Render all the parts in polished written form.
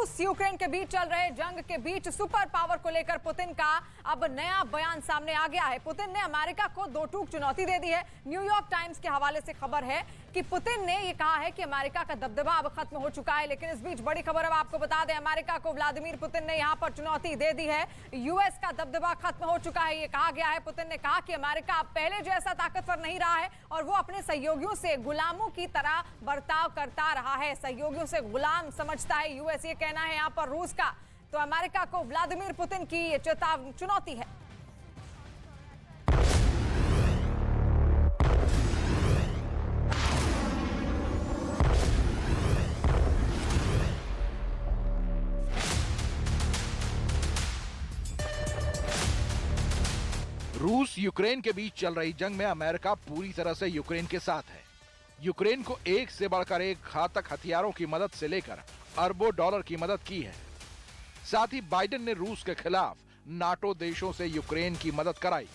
रूस यूक्रेन के बीच चल रहे जंग के बीच सुपर पावर को लेकर पुतिन का अब नया बयान सामने आ गया है। पुतिन ने अमेरिका को दो टूक चुनौती दे दी है। न्यूयॉर्क टाइम्स के हवाले से खबर है कि पुतिन ने यह कहा है कि अमेरिका का दबदबा अब खत्म हो चुका है। लेकिन इस बीच बड़ी खबर अब आपको बता दें, अमेरिका को व्लादिमीर पुतिन ने यहां पर चुनौती दे दी है। यूएस का दबदबा खत्म हो चुका है, यह कहा गया है। पुतिन ने कहा कि अमेरिका अब पहले जैसा ताकतवर नहीं रहा है और वो अपने सहयोगियों से गुलामों की तरह बर्ताव करता रहा है। सहयोगियों से गुलाम समझता है यूएस, ये कहना है यहां पर रूस का। तो अमेरिका को व्लादिमीर पुतिन की ये चुनौती है। रूस यूक्रेन के बीच चल रही जंग में अमेरिका पूरी तरह से यूक्रेन के साथ है। यूक्रेन को एक से बढ़कर एक घातक हथियारों की मदद से लेकर अरबों डॉलर की मदद की है। साथ ही बाइडेन ने रूस के खिलाफ नाटो देशों से यूक्रेन की मदद कराई।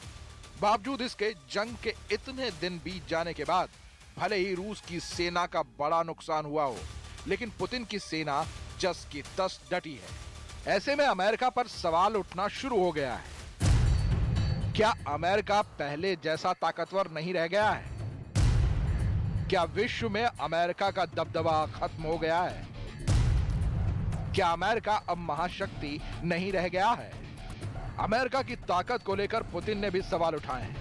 बावजूद इसके जंग के इतने दिन बीत जाने के बाद भले ही रूस की सेना का बड़ा नुकसान हुआ हो, लेकिन पुतिन की सेना जस की तस डटी है। ऐसे में अमेरिका पर सवाल उठना शुरू हो गया है। क्या अमेरिका पहले जैसा ताकतवर नहीं रह गया है? क्या विश्व में अमेरिका का दबदबा खत्म हो गया है? क्या अमेरिका अब महाशक्ति नहीं रह गया है? अमेरिका की ताकत को लेकर पुतिन ने भी सवाल उठाए हैं।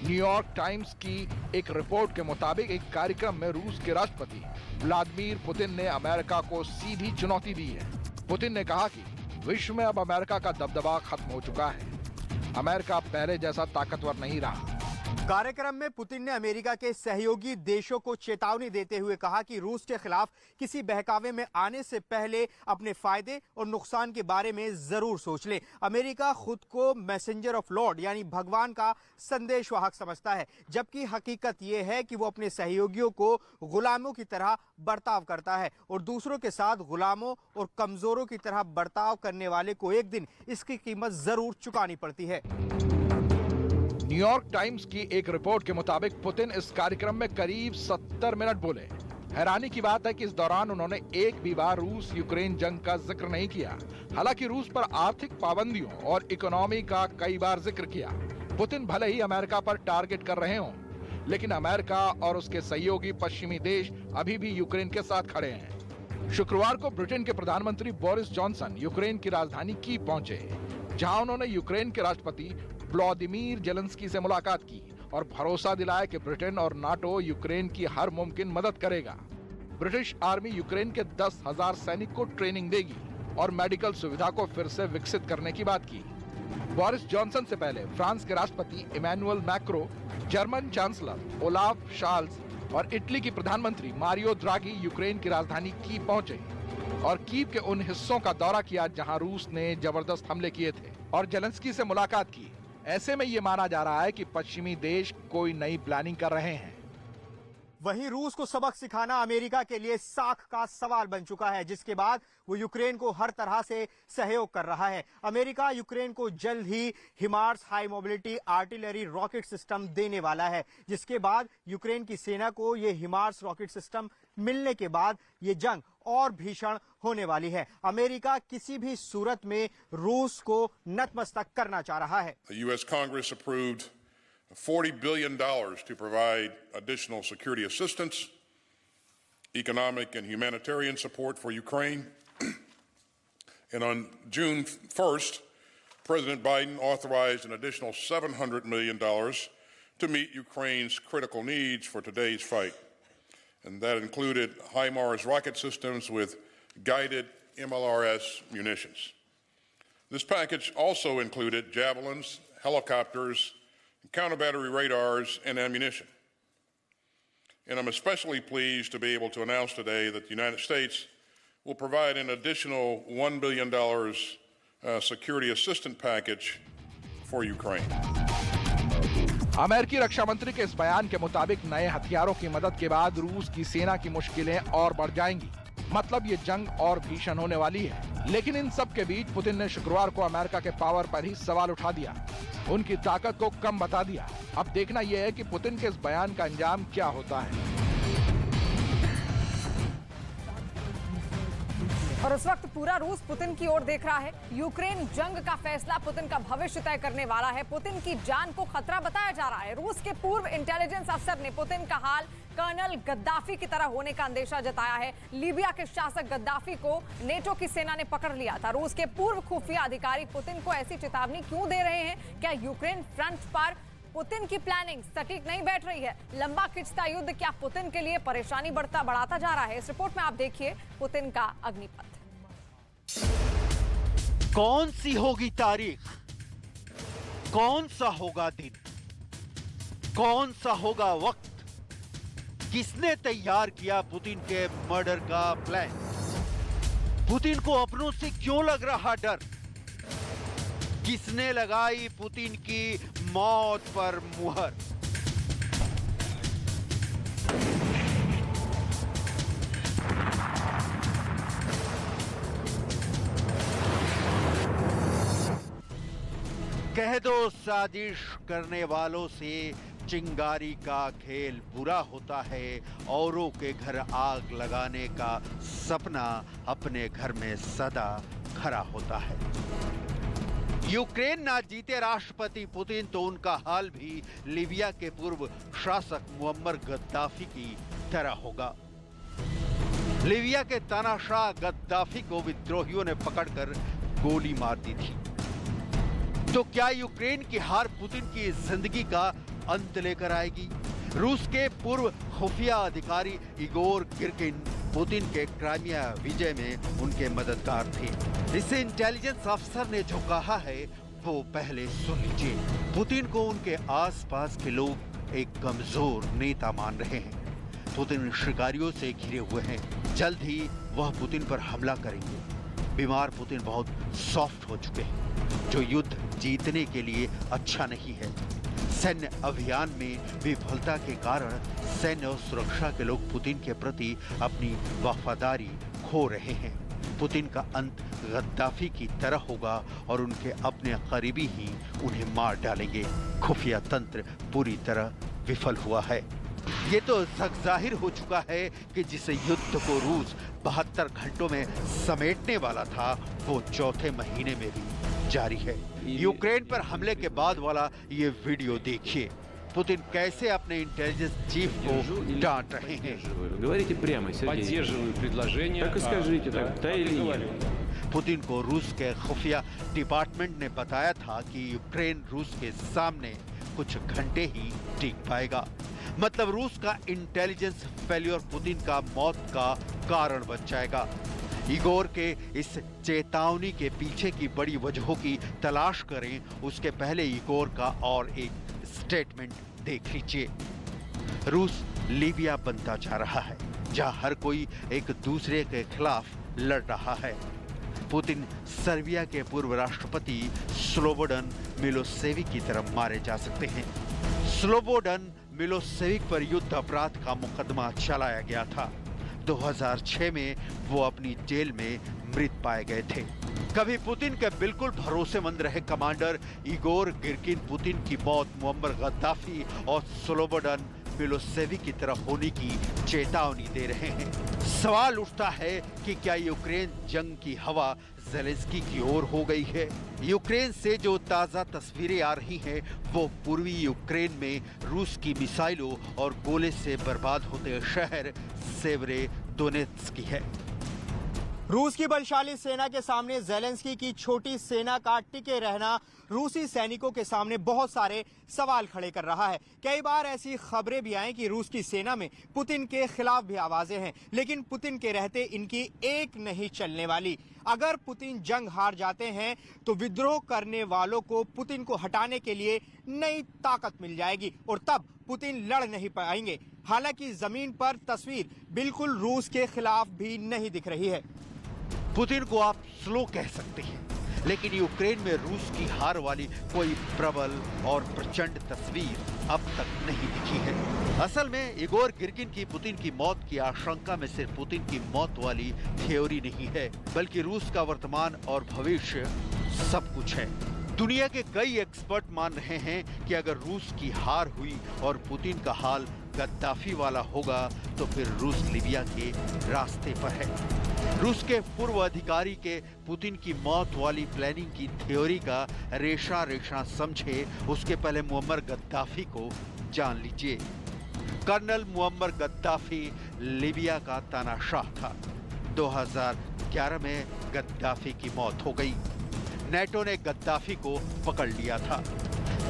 न्यूयॉर्क टाइम्स की एक रिपोर्ट के मुताबिक एक कार्यक्रम में रूस के राष्ट्रपति व्लादिमीर पुतिन ने अमेरिका को सीधी चुनौती दी है। पुतिन ने कहा कि विश्व में अब अमेरिका का दबदबा खत्म हो चुका है। अमेरिका पहले जैसा ताकतवर नहीं रहा। कार्यक्रम में पुतिन ने अमेरिका के सहयोगी देशों को चेतावनी देते हुए कहा कि रूस के खिलाफ किसी बहकावे में आने से पहले अपने फायदे और नुकसान के बारे में जरूर सोच ले। अमेरिका खुद को मैसेंजर ऑफ लॉर्ड यानी भगवान का संदेशवाहक समझता है, जबकि हकीकत यह है कि वो अपने सहयोगियों को गुलामों की तरह बर्ताव करता है और दूसरों के साथ गुलामों और कमजोरों की तरह बर्ताव करने वाले को एक दिन इसकी कीमत जरूर चुकानी पड़ती है। न्यूयॉर्क टाइम्स की एक रिपोर्ट के मुताबिक पुतिन इस कार्यक्रम में करीब 70 मिनट बोले। हैरानी की बात है कि इस दौरान उन्होंने एक भी बार रूस यूक्रेन जंग का जिक्र नहीं किया। हालांकि रूस पर आर्थिक पाबंदियों और इकोनॉमी का कई बार जिक्र किया। पुतिन भले ही अमेरिका पर टारगेट कर रहे हों, लेकिन अमेरिका और उसके सहयोगी पश्चिमी देश अभी भी यूक्रेन के साथ खड़े हैं। शुक्रवार को ब्रिटेन के प्रधानमंत्री बोरिस जॉनसन यूक्रेन की राजधानी कीव पहुंचे, जहां उन्होंने यूक्रेन के राष्ट्रपति व्लादिमीर जेलेंस्की से मुलाकात की और भरोसा दिलाया कि ब्रिटेन और नाटो यूक्रेन की हर मुमकिन मदद करेगा। ब्रिटिश आर्मी यूक्रेन के 10,000 सैनिक को ट्रेनिंग देगी और मेडिकल सुविधा को फिर से विकसित करने की बात की। बोरिस जॉनसन से पहले फ्रांस के राष्ट्रपति Emmanuel Macron, German chancellor Olaf Scholz और इटली की प्रधानमंत्री मारियो द्रागी यूक्रेन की राजधानी कीव पहुंचे और कीव के उन हिस्सों का दौरा किया जहां रूस ने जबरदस्त हमले किए थे और जेलेंस्की से मुलाकात की। ऐसे में ये माना जा रहा है कि पश्चिमी देश कोई नई प्लानिंग कर रहे हैं। वहीं रूस को सबक सिखाना अमेरिका के लिए साख का सवाल बन चुका है, जिसके बाद वो यूक्रेन को हर तरह से सहयोग कर रहा है। अमेरिका यूक्रेन को जल्द ही HIMARS high mobility artillery rocket system देने वाला है, जिसके बाद यूक्रेन की सेना को ये हिमार्स रॉकेट सिस्टम मिलने के बाद ये जंग और भीषण होने वाली है। अमेरिका किसी भी सूरत में रूस को नतमस्तक करना चाह रहा है। The U.S. Congress approved $40 billion to provide additional security assistance, economic and humanitarian support for Ukraine. And on June 1st, President Biden authorized an additional $700 million to meet Ukraine's critical needs for today's fight. And that included HIMARS rocket systems with guided MLRS munitions. This package also included javelins, helicopters, counter-battery radars, and ammunition. And I'm especially pleased to be able to announce today that the United States will provide an additional $1 billion security assistance package for Ukraine. अमेरिकी रक्षा मंत्री के इस बयान के मुताबिक नए हथियारों की मदद के बाद रूस की सेना की मुश्किलें और बढ़ जाएंगी। मतलब ये जंग और भीषण होने वाली है। लेकिन इन सब के बीच पुतिन ने शुक्रवार को अमेरिका के पावर पर ही सवाल उठा दिया, उनकी ताकत को कम बता दिया। अब देखना यह है कि पुतिन के इस बयान का अंजाम क्या होता है। और उस वक्त पूरा रूस पुतिन की ओर देख रहा है। यूक्रेन जंग का फैसला पुतिन का भविष्य तय करने वाला है। पुतिन की जान को खतरा बताया जा रहा है। रूस के पूर्व इंटेलिजेंस अफसर ने पुतिन का हाल कर्नल गद्दाफी की तरह होने का अंदेशा जताया है। लीबिया के शासक गद्दाफी को नेटो की सेना ने पकड़ लिया था। रूस के पूर्व खुफिया अधिकारी पुतिन को ऐसी चेतावनी क्यों दे रहे हैं? क्या यूक्रेन फ्रंट पर पुतिन की प्लानिंग सटीक नहीं बैठ रही है? लंबा खिंचता युद्ध क्या पुतिन के लिए परेशानी बढ़ाता जा रहा है? इस रिपोर्ट में आप देखिए पुतिन का अग्निपथ। कौन सी होगी तारीख, कौन सा होगा दिन, कौन सा होगा वक्त, किसने तैयार किया पुतिन के मर्डर का प्लान? पुतिन को अपनों से क्यों लग रहा डर? किसने लगाई पुतिन की मौत पर मुहर? कह दो साजिश करने वालों से चिंगारी का खेल बुरा होता है, औरों के घर आग लगाने का सपना अपने घर में सदा खरा होता है। यूक्रेन ना जीते राष्ट्रपति पुतिन तो उनका हाल भी लीबिया के पूर्व शासक मुअम्मर गद्दाफी की तरह होगा। लीबिया के तानाशाह गद्दाफी को विद्रोहियों ने पकड़कर गोली मार दी थी। तो क्या यूक्रेन की हार पुतिन की जिंदगी का अंत लेकर आएगी? रूस के पूर्व खुफिया अधिकारी इगोर गिर्किन पुतिन के क्राइमिया विजय में उनके मददगार थे। इसे इंटेलिजेंस अफसर ने जो कहा है वो पहले सुन लीजिए। पुतिन को उनके आसपास के लोग एक कमजोर नेता मान रहे हैं। पुतिन शिकारियों से घिरे हुए हैं। जल्द ही वह पुतिन पर हमला करेंगे। बीमार पुतिन बहुत सॉफ्ट हो चुके हैं, जो युद्ध जीतने के लिए अच्छा नहीं है। सैन्य अभियान में विफलता के कारण सैन्य और सुरक्षा के लोग पुतिन के प्रति अपनी वफादारी खो रहे हैं। पुतिन का अंत गद्दाफी की तरह होगा और उनके अपने करीबी ही उन्हें मार डालेंगे। खुफिया तंत्र पूरी तरह विफल हुआ है। ये तो जाहिर हो चुका है कि जिस युद्ध को रूस 72 घंटों में समेटने वाला था वो चौथे महीने में भी जारी है। यूक्रेन पर हमले के बाद वाला ये वीडियो देखिए। पुतिन कैसे अपने इंटेलिजेंस चीफ को डांट रहे हैं। Говорите прямо, Сергей. Поддерживаю предложение. Так и скажите, так, да или нет? पुतिन को रूस के खुफिया डिपार्टमेंट ने बताया था कि यूक्रेन रूस के सामने कुछ घंटे ही टिक पाएगा। मतलब रूस का इंटेलिजेंस फेल्योर पुतिन का मौत का कारण बन जाएगा। इगोर के इस चेतावनी के पीछे की बड़ी वजहों की तलाश करें, उसके पहले इगोर का और एक स्टेटमेंट देख लीजिए। रूस लीबिया बनता जा रहा है, जहां हर कोई एक दूसरे के खिलाफ लड़ रहा है। पुतिन सर्बिया के पूर्व राष्ट्रपति स्लोबोडन मिलोसेविक की तरफ मारे जा सकते हैं। स्लोबोडन मिलोसेविक पर युद्ध अपराध का मुकदमा चलाया गया था। 2006 में वो अपनी जेल में मृत पाए गए थे। कभी पुतिन के बिल्कुल भरोसेमंद रहे कमांडर इगोर गिर्किन पुतिन की मौत मुअम्मर गद्दाफी और स्लोबोडन मिलोसेविक की तरफ होने की चेतावनी दे रहे हैं। सवाल उठता है कि क्या यूक्रेन जंग की हवा ज़ेलेंस्की की ओर हो गई है? यूक्रेन से जो ताज़ा तस्वीरें आ रही हैं वो पूर्वी यूक्रेन में रूस की मिसाइलों और गोले से बर्बाद होते शहर सेवेरोडोनेत्स्क की है। रूस की बलशाली सेना के सामने ज़ेलेंस्की की छोटी सेना का टिके रहना रूसी सैनिकों के सामने बहुत सारे सवाल खड़े कर रहा है। कई बार ऐसी खबरें भी आई कि रूस की सेना में पुतिन के खिलाफ भी आवाजें हैं, लेकिन पुतिन के रहते इनकी एक नहीं चलने वाली। अगर पुतिन जंग हार जाते हैं तो विद्रोह करने वालों को पुतिन को हटाने के लिए नई ताकत मिल जाएगी और तब पुतिन लड़ नहीं पाएंगे। हालांकि जमीन पर तस्वीर बिल्कुल रूस के खिलाफ भी नहीं दिख रही है। पुतिन को आप स्लो कह सकते हैं, लेकिन यूक्रेन में रूस की हार वाली कोई प्रबल और प्रचंड तस्वीर अब तक नहीं दिखी है। असल में इगोर गिर्किन की पुतिन की मौत की आशंका में सिर्फ पुतिन की मौत वाली थ्योरी नहीं है, बल्कि रूस का वर्तमान और भविष्य सब कुछ है। दुनिया के कई एक्सपर्ट मान रहे हैं कि अगर रूस की हार हुई और पुतिन का हाल गद्दाफी वाला होगा तो फिर रूस लीबिया के रास्ते पर है। रूस के पूर्व अधिकारी के पुतिन की मौत वाली प्लानिंग की थ्योरी का रेशा रेशा समझे उसके पहले मुअम्मर गद्दाफी को जान लीजिए। कर्नल मुअम्मर गद्दाफी लीबिया का तानाशाह था। 2011 में गद्दाफी की मौत हो गई। नेटो ने गद्दाफी को पकड़ लिया था।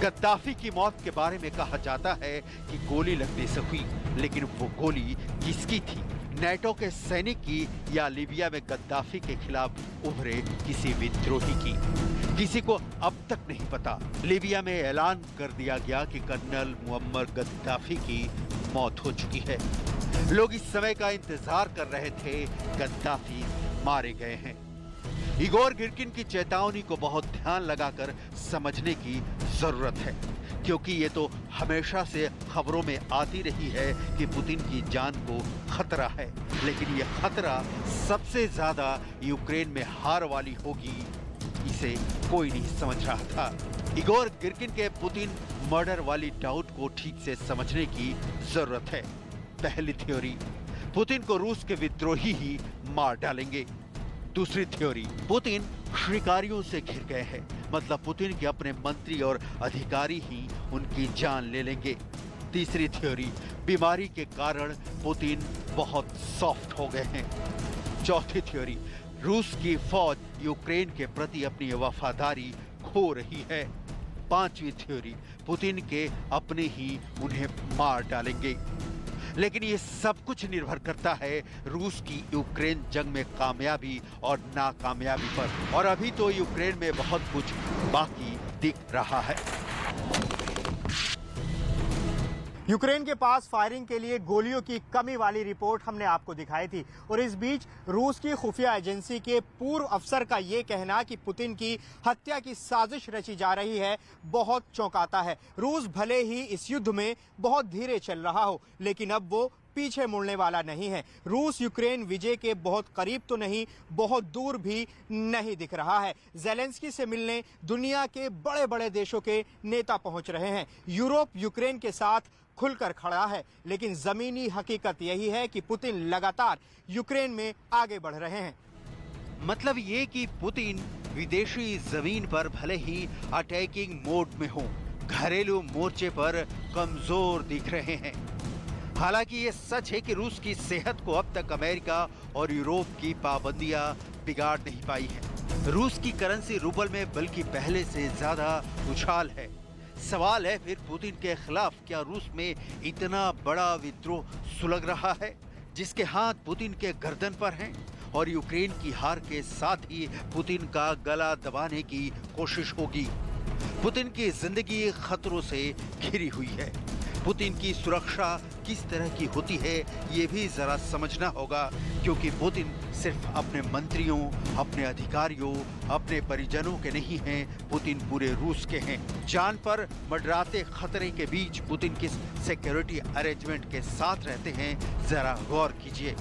गद्दाफी की मौत के बारे में कहा जाता है कि गोली लगने से हुई, लेकिन वो गोली किसकी थी? नेटो के सैनिक की या लीबिया में गद्दाफी के खिलाफ उभरे किसी विद्रोही की? किसी को अब तक नहीं पता। लीबिया में ऐलान कर दिया गया कि कर्नल मुअम्मर गद्दाफी की मौत हो चुकी है। लोग इस समय का इंतजार कर रहे थे। गद्दाफी मारे गए हैं। इगोर गिर्किन की चेतावनी को बहुत ध्यान लगाकर समझने की जरूरत है, क्योंकि ये तो हमेशा से खबरों में आती रही है कि पुतिन की जान को खतरा है, लेकिन ये खतरा सबसे ज्यादा यूक्रेन में हार वाली होगी, इसे कोई नहीं समझ रहा था। इगोर गिर्किन के पुतिन मर्डर वाली डाउट को ठीक से समझने की जरूरत है। पहली थ्योरी, पुतिन को रूस के विद्रोही ही मार डालेंगे। दूसरी थ्योरी, पुतिन शिकारियों से घिर गए हैं, मतलब पुतिन के अपने मंत्री और अधिकारी ही उनकी जान ले लेंगे। तीसरी थ्योरी, बीमारी के कारण पुतिन बहुत सॉफ्ट हो गए हैं। चौथी थ्योरी, रूस की फौज यूक्रेन के प्रति अपनी वफादारी खो रही है। पांचवी थ्योरी, पुतिन के अपने ही उन्हें मार डालेंगे। लेकिन ये सब कुछ निर्भर करता है रूस की यूक्रेन जंग में कामयाबी और नाकामयाबी पर, और अभी तो यूक्रेन में बहुत कुछ बाकी दिख रहा है। यूक्रेन के पास फायरिंग के लिए गोलियों की कमी वाली रिपोर्ट हमने आपको दिखाई थी, और इस बीच रूस की खुफिया एजेंसी के पूर्व अफसर का ये कहना कि पुतिन की हत्या की साजिश रची जा रही है बहुत चौंकाता है। रूस भले ही इस युद्ध में बहुत धीरे चल रहा हो, लेकिन अब वो पीछे मुड़ने वाला नहीं है। रूस यूक्रेन विजय के बहुत करीब तो नहीं, बहुत दूर भी नहीं दिख रहा है। ज़ेलेंस्की से मिलने दुनिया के बड़े बड़े देशों के नेता पहुंच रहे हैं। यूरोप यूक्रेन के साथ खुलकर खड़ा है, लेकिन जमीनी हकीकत यही है कि पुतिन लगातार यूक्रेन में आगे बढ़ रहे हैं। मतलब ये कि पुतिन विदेशी जमीन पर भले ही अटैकिंग मोड में हो, घरेलू मोर्चे पर कमजोर दिख रहे हैं। हालांकि ये सच है कि रूस की सेहत को अब तक अमेरिका और यूरोप की पाबंदियां बिगाड़ नहीं पाई है। रूस की करेंसी रूबल में बल्कि पहले से ज्यादा उछाल है। सवाल है फिर पुतिन के खिलाफ क्या रूस में इतना बड़ा विद्रोह सुलग रहा है जिसके हाथ पुतिन के गर्दन पर हैं, और यूक्रेन की हार के साथ ही पुतिन का गला दबाने की कोशिश होगी। पुतिन की जिंदगी खतरों से घिरी हुई है। पुतिन की सुरक्षा किस तरह की होती है ये भी जरा समझना होगा, क्योंकि पुतिन सिर्फ अपने मंत्रियों, अपने अधिकारियों, अपने परिजनों के नहीं हैं, पुतिन पूरे रूस के हैं। जान पर मंडराते खतरे के बीच पुतिन किस सिक्योरिटी अरेंजमेंट के साथ रहते हैं, जरा गौर कीजिए।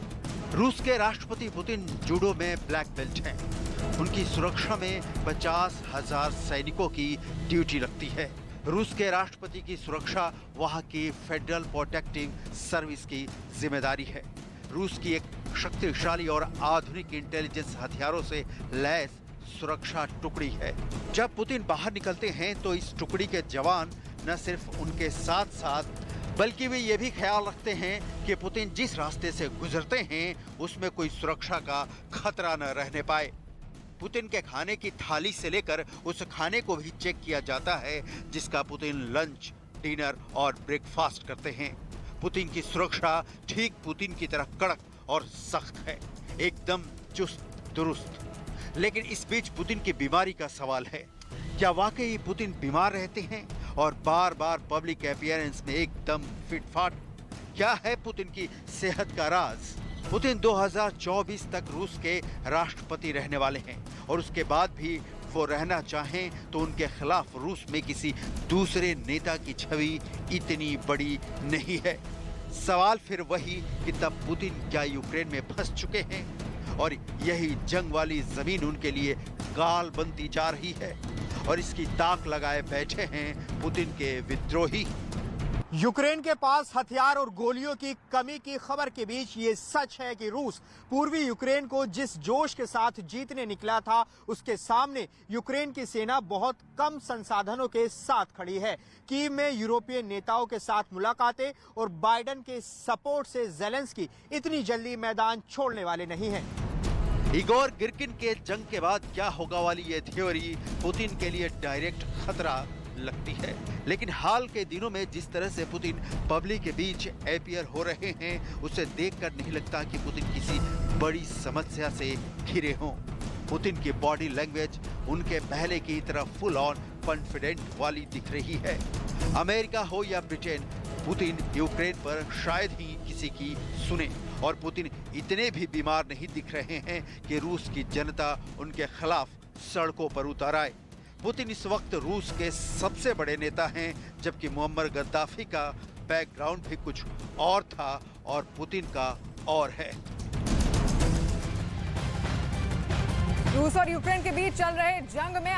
रूस के राष्ट्रपति पुतिन जूडो में ब्लैक बेल्ट हैं। उनकी सुरक्षा में 50,000 सैनिकों की ड्यूटी लगती है। रूस के राष्ट्रपति की सुरक्षा वहां की फेडरल प्रोटेक्टिव सर्विस की जिम्मेदारी है। रूस की एक शक्तिशाली और आधुनिक इंटेलिजेंस हथियारों से लैस सुरक्षा टुकड़ी है। जब पुतिन बाहर निकलते हैं तो इस टुकड़ी के जवान न सिर्फ उनके साथ साथ बल्कि वे ये भी ख्याल रखते हैं कि पुतिन जिस रास्ते से गुजरते हैं उसमें कोई सुरक्षा का खतरा न रहने पाए। पुतिन के खाने की थाली से लेकर उस खाने को भी चेक किया जाता है जिसका पुतिन लंच, डिनर और ब्रेकफास्ट करते हैं। पुतिन की सुरक्षा ठीक पुतिन की तरह कड़क और सख्त है, एकदम चुस्त दुरुस्त। लेकिन इस बीच पुतिन की बीमारी का सवाल है। क्या वाकई पुतिन बीमार रहते हैं और बार बार पब्लिक अपीयरेंस में एकदम फिटफाट? क्या है पुतिन की सेहत का राज? पुतिन 2024 तक रूस के राष्ट्रपति रहने वाले हैं, और उसके बाद भी वो रहना चाहें तो उनके खिलाफ रूस में किसी दूसरे नेता की छवि इतनी बड़ी नहीं है। सवाल फिर वही कि तब पुतिन क्या यूक्रेन में फंस चुके हैं और यही जंग वाली जमीन उनके लिए गाल बनती जा रही है, और इसकी ताक लगाए बैठे हैं पुतिन के विद्रोही। यूक्रेन के पास हथियार और गोलियों की कमी की खबर के बीच ये सच है कि रूस पूर्वी यूक्रेन को जिस जोश के साथ जीतने निकला था, उसके सामने यूक्रेन की सेना बहुत कम संसाधनों के साथ खड़ी है। कीव में यूरोपीय नेताओं के साथ मुलाकातें और बाइडेन के सपोर्ट से ज़ेलेंस्की इतनी जल्दी मैदान छोड़ने वाले नहीं हैं। इगोर गिर्किन के जंग के बाद क्या होगा वाली ये थ्योरी पुतिन के लिए डायरेक्ट खतरा लगती है, लेकिन हाल के दिनों में जिस तरह से पुतिन पब्लिक के बीच अपीयर हो रहे हैं, उसे देखकर नहीं लगता कि पुतिन किसी बड़ी समस्या से घिरे हों। पुतिन की बॉडी लैंग्वेज उनके पहले की तरह फुल ऑन कॉन्फिडेंट वाली दिख रही है। अमेरिका हो या ब्रिटेन, पुतिन यूक्रेन पर शायद ही किसी की सुने, और पुतिन इतने भी बीमार नहीं दिख रहे हैं कि रूस की जनता उनके खिलाफ सड़कों पर उतर आए। पुतिन इस वक्त रूस के सबसे बड़े नेता हैं, जबकि मुअम्मर गद्दाफी का बैकग्राउंड भी कुछ और था और पुतिन का और है। रूस और यूक्रेन के बीच चल रहे जंग में